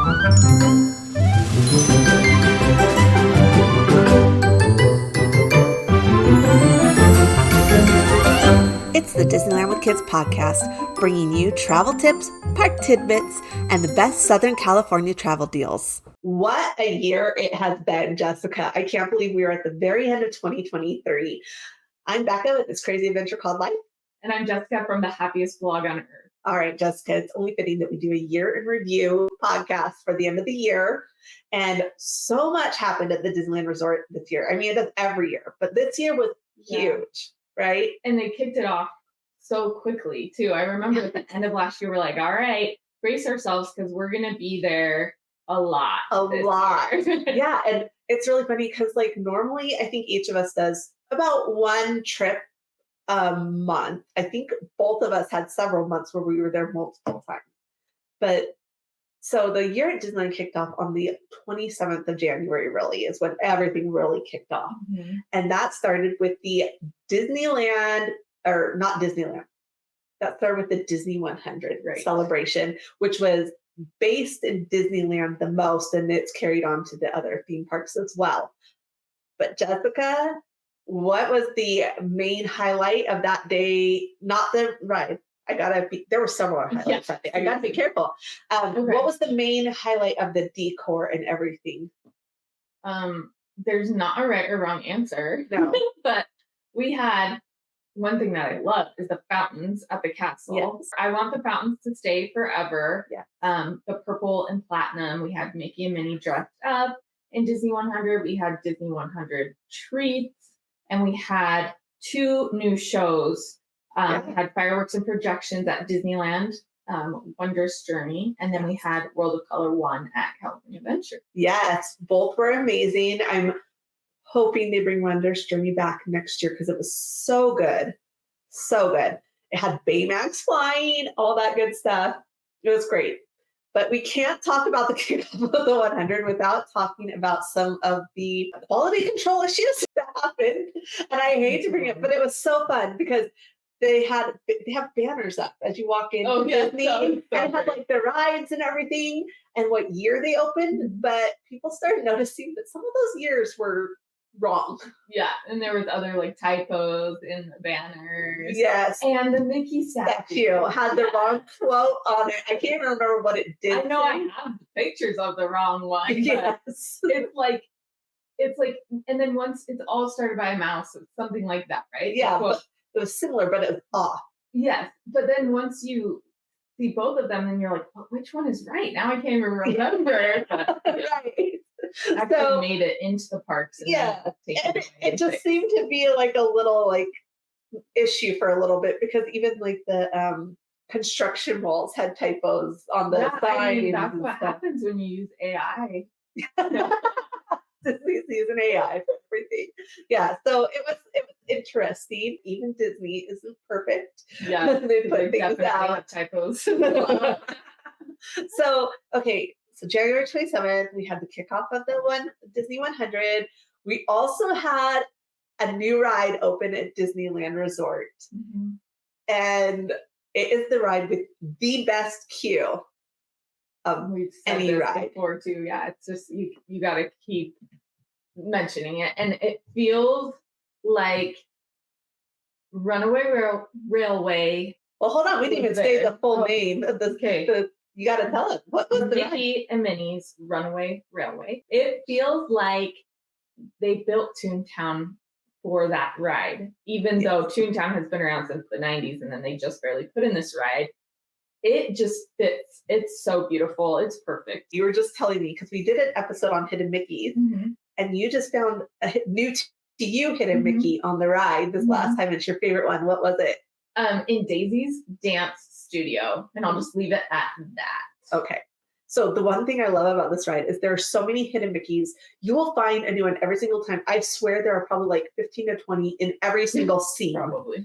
It's the Disneyland with Kids podcast, bringing you travel tips, park tidbits, and the best Southern California travel deals. What a year it has been, Jessica. I can't believe we are at the very end of 2023. I'm Becca with this crazy adventure called life. And I'm Jessica from the Happiest Blog On Earth. All right, Jessica, it's only fitting that we do a year in review podcast for the end of the year. And so much happened at the Disneyland Resort this year. I mean, it does every year, but this year was huge, right? And they kicked it off so quickly, too. I remember at the end of last year, we're like, all right, brace ourselves because we're going to be there a lot. Yeah, and it's really funny because, like, normally I think each of us does about one trip a month. I think both of us had several months where we were there multiple times. But so the year at Disneyland kicked off on the 27th of January, really, is when everything really kicked off. Mm-hmm. And that started with the Disneyland, or not Disneyland, that started with the Disney 100 celebration, which was based in Disneyland the most, and it's carried on to the other theme parks as well. But Jessica, what was the main highlight of that day? Not the ride. There were several highlights that day. I gotta be careful. What was the main highlight of the decor and everything? There's not a right or wrong answer. No. But we had one thing that I love is the fountains at the castle. Yes. I want the fountains to stay forever. Yes. The purple and platinum. We had Mickey and Minnie dressed up in Disney 100. We had Disney 100 treats. And we had two new shows. We had fireworks and projections at Disneyland, Wondrous Journey. And then we had World of Color 1 at California Adventure. Yes, both were amazing. I'm hoping they bring Wondrous Journey back next year because it was so good. So good. It had Baymax flying, all that good stuff. It was great. But we can't talk about the kickoff of the 100 without talking about some of the quality control issues that happened. And I hate to bring it, but it was so fun because they have banners up as you walk in Disney, and it had like the rides and everything and what year they opened. But people started noticing that some of those years were wrong. Yeah, and there was other like typos in the banners. Yes. And the Mickey statue had the wrong quote on it. I can't even remember what it did. I know I have pictures of the wrong one. Yes. It's like, and then once it's all started by a mouse, it's something like that, right? Yeah, but it was similar, but it was off. Yes, but then once you see both of them, then you're like, well, which one is right? Now I can't even remember. Right. Actually made it into the parks. And it just seemed to be like a little like issue for a little bit because even like the construction walls had typos on the signs. I mean, that's what happens when you use AI. Disney's using AI for everything. Yeah, so it was interesting. Even Disney isn't perfect. Yeah, they put things out. Typos. So January 27th, we had the kickoff of the Disney 100. We also had a new ride open at Disneyland Resort. Mm-hmm. And it is the ride with the best queue of any ride. Before too. Yeah, it's just, you got to keep mentioning it. And it feels like Runaway Railway. Well, hold on. We didn't even say the full name of this. Okay. You got to tell us. What was the Mickey and Minnie's Runaway Railway? It feels like they built Toontown for that ride, even though Toontown has been around since the 90s and then they just barely put in this ride. It just fits. It's so beautiful. It's perfect. You were just telling me because we did an episode on Hidden Mickeys, mm-hmm. and you just found a new to you Hidden mm-hmm. Mickey on the ride this mm-hmm. last time. It's your favorite one. What was it? In Daisy's Dance Studio, and I'll just leave it at that. Okay. So the one thing I love about this ride is there are so many Hidden Mickeys. You will find a new one every single time. I swear there are probably like 15 to 20 in every single scene. Probably.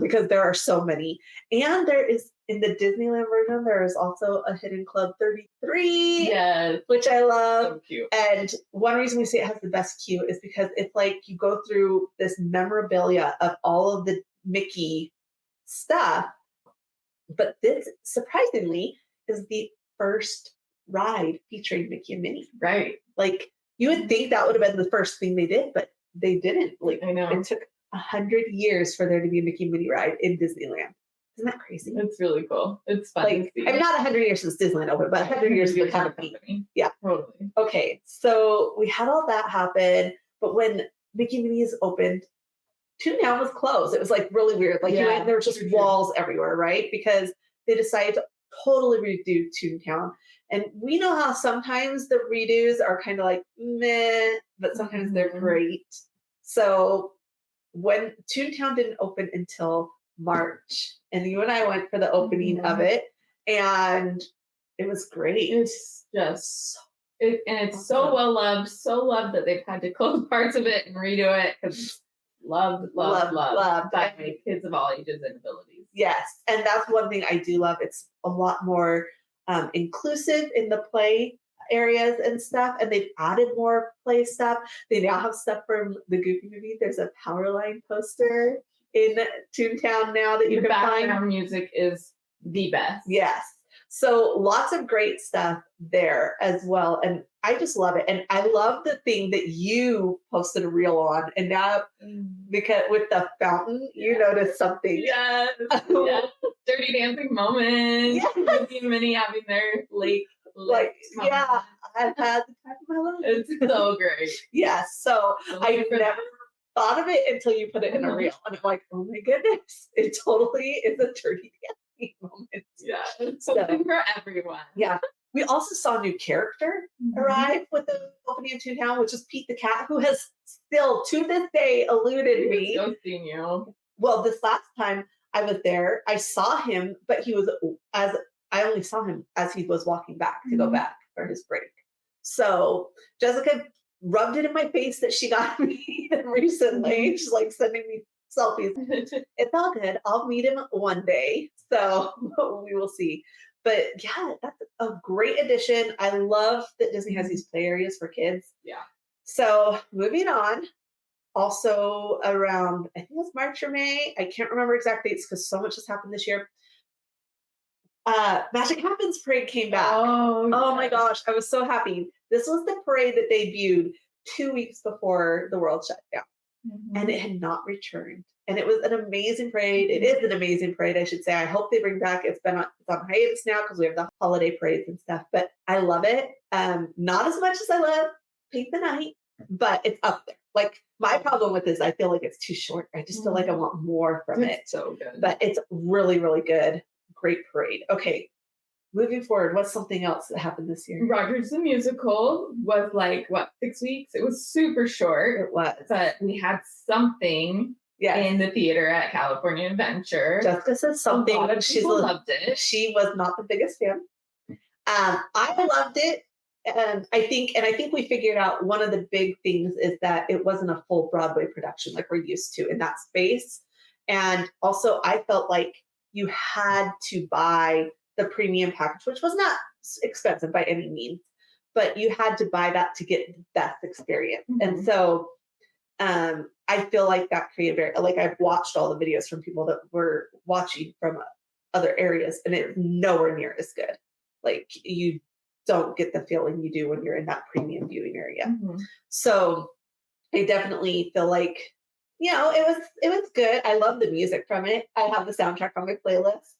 Because there are so many. And there is, in the Disneyland version, there is also a Hidden Club 33. Yes. Which I love. So cute. And one reason we say it has the best queue is because it's like you go through this memorabilia of all of the Mickey stuff. But this, surprisingly, is the first ride featuring Mickey and Minnie. Right. Like, you would think that would have been the first thing they did, but they didn't. Like, I know. it took 100 years for there to be a Mickey and Minnie ride in Disneyland. Isn't that crazy? It's really cool. It's fun like, to see. I mean, not 100 years since Disneyland opened, but 100 years for the company. Yeah. Totally. Okay, so we had all that happen, but when Mickey and Minnie's opened, Toontown was closed. It was like really weird. Like, you went, there were just walls everywhere, right? Because they decided to totally redo Toontown. And we know how sometimes the redos are kind of like meh, but sometimes they're great. So when Toontown didn't open until March, and you and I went for the opening of it, and it was great. It's just, it's so well loved, so loved that they've had to close parts of it and redo it because loved by kids of all ages and abilities. Yes, and that's one thing I do love. It's a lot more inclusive in the play areas and stuff, and they've added more play stuff. They now have stuff from the Goofy movie. There's a Powerline poster in Toontown now that you can find. Background music is the best. Yes. So lots of great stuff there as well. And I just love it. And I love the thing that you posted a reel on. And now, because with the fountain, you noticed something. Yes. Yes. Dirty dancing moment. Yes. Mickey and Minnie having their lake. Like, yeah, I've had the time of my life. It's so great. Yes. So I never thought of it until you put it in a reel. And I'm like, oh my goodness, it totally is a dirty dancing moment. Yeah, it's something for everyone. Yeah. We also saw a new character arrive with the opening of Toontown, which is Pete the Cat, who has still to this day eluded me. Ghosting you. Well, this last time I was there, I saw him, but I only saw him as he was walking back to go back for his break. So Jessica rubbed it in my face that she got me recently. She's like sending me selfies. It's all good. I'll meet him one day. So we will see. But yeah, that's a great addition. I love that Disney has these play areas for kids. Yeah. So moving on. Also around, I think it was March or May. I can't remember exact dates because so much has happened this year. Magic Happens Parade came back. Oh my gosh, I was so happy. This was the parade that debuted 2 weeks before the world shut down. And it had not returned. And it was an amazing parade. It is an amazing parade, I should say. I hope they bring back. It's on hiatus now because we have the holiday parades and stuff. But I love it. Not as much as I love Paint the Night, but it's up there. Like, my problem with this, I feel like it's too short. I just feel like I want more from it. So good. But it's really, really good. Great parade. Okay. Moving forward, what's something else that happened this year? Rogers the Musical was like, 6 weeks? It was super short. It was. But we had something in the theater at California Adventure. Jessica says something. A lot of people loved it. She was not the biggest fan. I loved it. And I think we figured out one of the big things is that it wasn't a full Broadway production like we're used to in that space. And also I felt like you had to buy the premium package, which was not expensive by any means, but you had to buy that to get the best experience. And so I feel like that created I've watched all the videos from people that were watching from other areas, and it's nowhere near as good. Like, you don't get the feeling you do when you're in that premium viewing area. So I definitely feel like, it was good. I love the music from it. I have the soundtrack on my playlist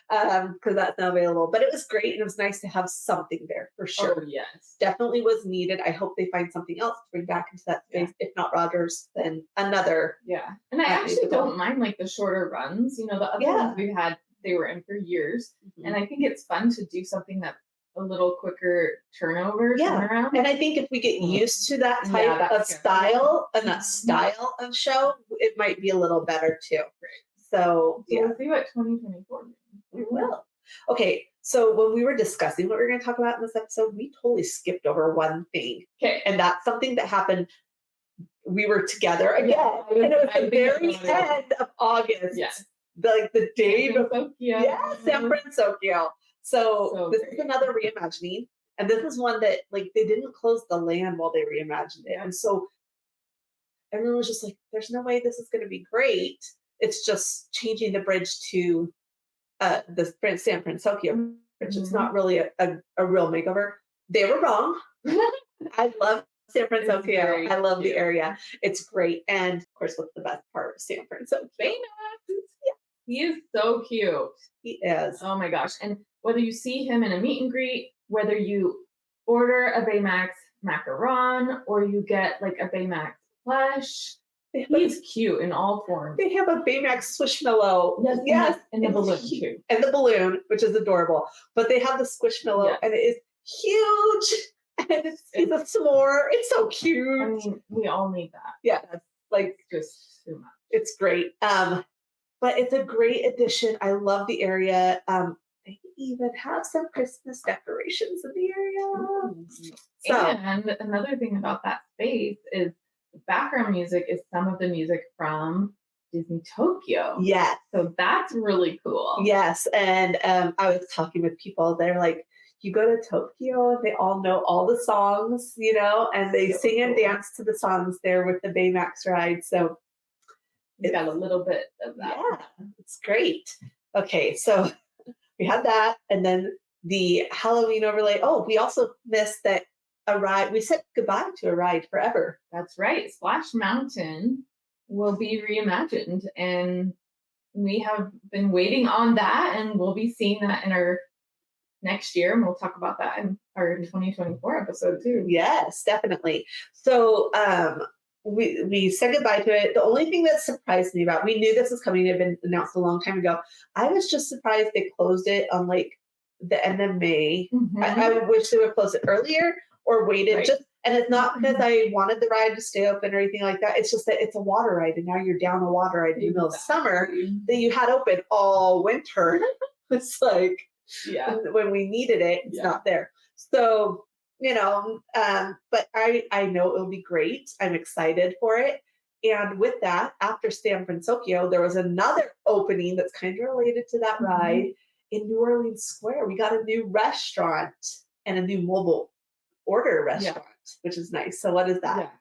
because that's now available. But it was great, and it was nice to have something there for sure. Oh, yes. Definitely was needed. I hope they find something else to bring back into that space. If not Rogers, then another. Yeah. And I actually don't mind like the shorter runs. The other ones we've had, they were in for years. And I think it's fun to do something that's a little quicker turnaround. And I think if we get used to that type of style and that style of show, it might be a little better too. So we'll see what 2024 means. We will. Okay, so when we were discussing what we're going to talk about in this episode, we totally skipped over one thing. Okay. And that's something that happened. We were together again. And it was the very end of August. Yes. The day before. San Francisco. So this is another reimagining. And this is one that, they didn't close the land while they reimagined it. And so everyone was just like, there's no way this is going to be great. It's just changing the bridge to the San Francisco which is not really a real makeover. They were wrong. I love San Francisco. I love the area. It's great. And of course, what's the best part of San Francisco? Baymax. Yeah. He is so cute. He is. Oh my gosh. And whether you see him in a meet and greet, whether you order a Baymax macaron or you get like a Baymax plush, he's cute in all forms. They have a Baymax Squishmallow. Yes. And the balloon too. And the balloon, which is adorable. But they have the Squishmallow and it is huge. And it's a s'more. It's so cute. I mean, we all need that. Yeah. That's like just too much. It's great. But it's a great addition. I love the area. They even have some Christmas decorations in the area. So, and another thing about that space is the background music is some of the music from Disney Tokyo. Yes. So that's really cool. Yes. And I was talking with people. They're like, you go to Tokyo, they all know all the songs, you know, and they sing and dance to the songs there with the Baymax ride. So you got a little bit of that. Yeah, it's great. Okay, so we had that, and then the Halloween overlay. Oh, we also missed that a ride. We said goodbye to a ride forever. That's right. Splash Mountain will be reimagined, and we have been waiting on that, and we'll be seeing that in our next year, and we'll talk about that in our 2024 episode too. Yes, definitely. So we said goodbye to it. The only thing that surprised me about, we knew this was coming, it had been announced a long time ago. I was just surprised they closed it on like the end of May. I wish they would close it earlier or waited just, and it's not because I wanted the ride to stay open or anything like that. It's just that it's a water ride, and now you're down a water ride in the middle of summer that you had open all winter. It's like, when we needed it, it's not there. So, you know, but I know it'll be great. I'm excited for it. And with that, after San Francisco, there was another opening that's kind of related to that ride in New Orleans Square. We got a new restaurant and a new mobile order restaurant, which is nice. So what is that?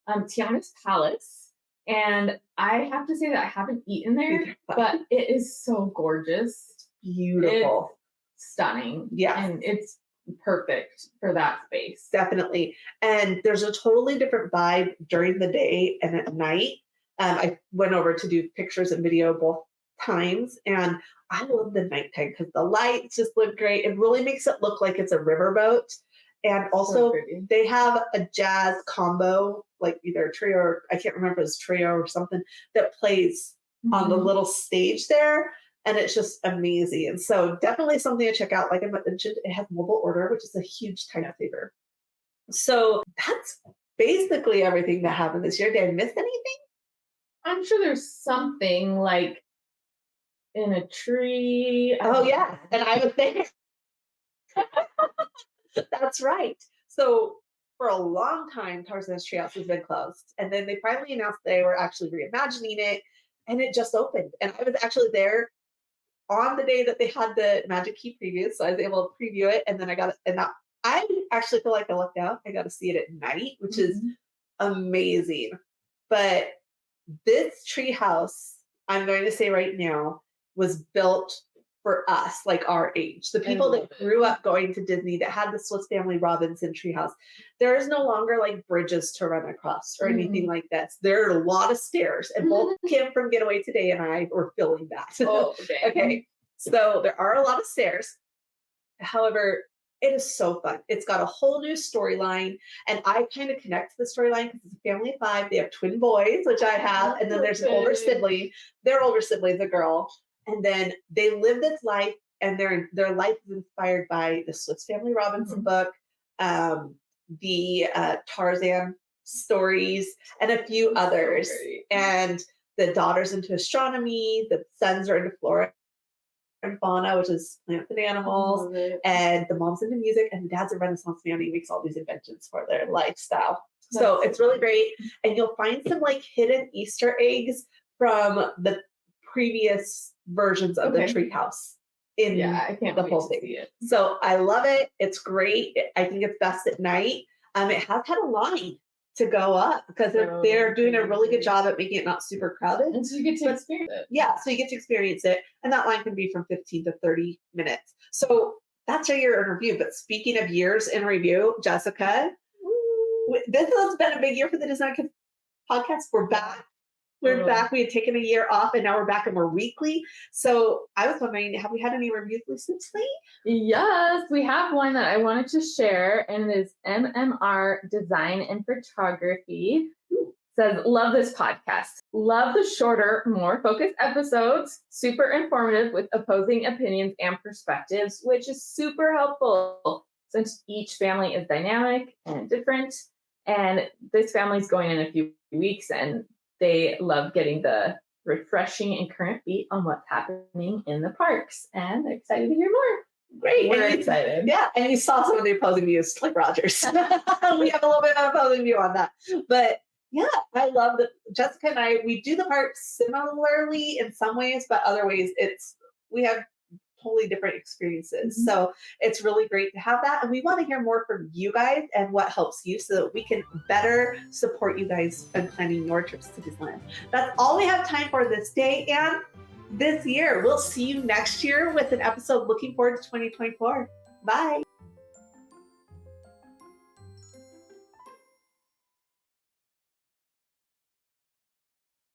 Tiana's Palace. And I have to say that I haven't eaten there, but it is so gorgeous. Beautiful. It's stunning. Yeah. And it's perfect for that space. Definitely. And there's a totally different vibe during the day and at night. I went over to do pictures and video both times, and I love the nighttime because the lights just look great. It really makes it look like it's a riverboat. And also they have a jazz combo, like either a trio or I can't remember if it's trio or something, that plays on the little stage there. And it's just amazing. And so definitely something to check out. Like I mentioned, it has mobile order, which is a huge time saver. So that's basically everything that happened this year. Did I miss anything? I'm sure there's something like in a tree. Oh, yeah. And I was there. That's right. So for a long time, Tarzan's Treehouse has been closed. And then they finally announced they were actually reimagining it. And it just opened. And I was actually there on the day that they had the Magic Key preview, so I was able to preview it, and then I got it. And now I actually feel like I lucked out. I got to see it at night, which is amazing. But this treehouse, I'm going to say right now, was built for us, like our age, the people that grew up going to Disney, that had the Swiss Family Robinson treehouse. There is no longer like bridges to run across or anything like that. There are a lot of stairs, and both Kim from Getaway Today and I were feeling that. Okay. So there are a lot of stairs. However, it is so fun. It's got a whole new storyline, and I kind of connect to the storyline because it's a family of 5. They have twin boys, which I have, and then there's an older sibling. Their older sibling's a girl. And then they live this life, and their life is inspired by the Swiss Family Robinson book, the Tarzan stories, and a few others. And the daughter's into astronomy, the sons are into flora and fauna, which is plants and animals, and the mom's into music, and the dad's a Renaissance man. He makes all these inventions for their lifestyle. So it's really great. And you'll find some like hidden Easter eggs from the previous versions of the treehouse in the whole thing. So I love it. It's great. I think it's best at night. It has had a line to go up because they're doing a really good job at making it not super crowded. And so you get to experience it. Yeah, so you get to experience it. And that line can be from 15 to 30 minutes. So that's our year in review. But speaking of years in review, Jessica, this has been a big year for the Disneyland Kids podcast. We're back. We're back. We had taken a year off and now we're back and we're weekly. So I was wondering, have we had any reviews recently? Yes, we have one that I wanted to share, and it is MMR Design and Photography. Says, love this podcast. Love the shorter, more focused episodes. Super informative with opposing opinions and perspectives, which is super helpful since each family is dynamic and different. And this family's going in a few weeks and they love getting the refreshing and current beat on what's happening in the parks. And they're excited to hear more. Great. We're excited. Yeah. And you saw some of the opposing views, like Rogers. We have a little bit of opposing view on that. But yeah, I love that Jessica and I, we do the parks similarly in some ways, but other ways we have totally different experiences. Mm-hmm. So it's really great to have that. And we want to hear more from you guys and what helps you so that we can better support you guys in planning your trips to Disneyland. That's all we have time for this day and this year. We'll see you next year with an episode looking forward to 2024. Bye.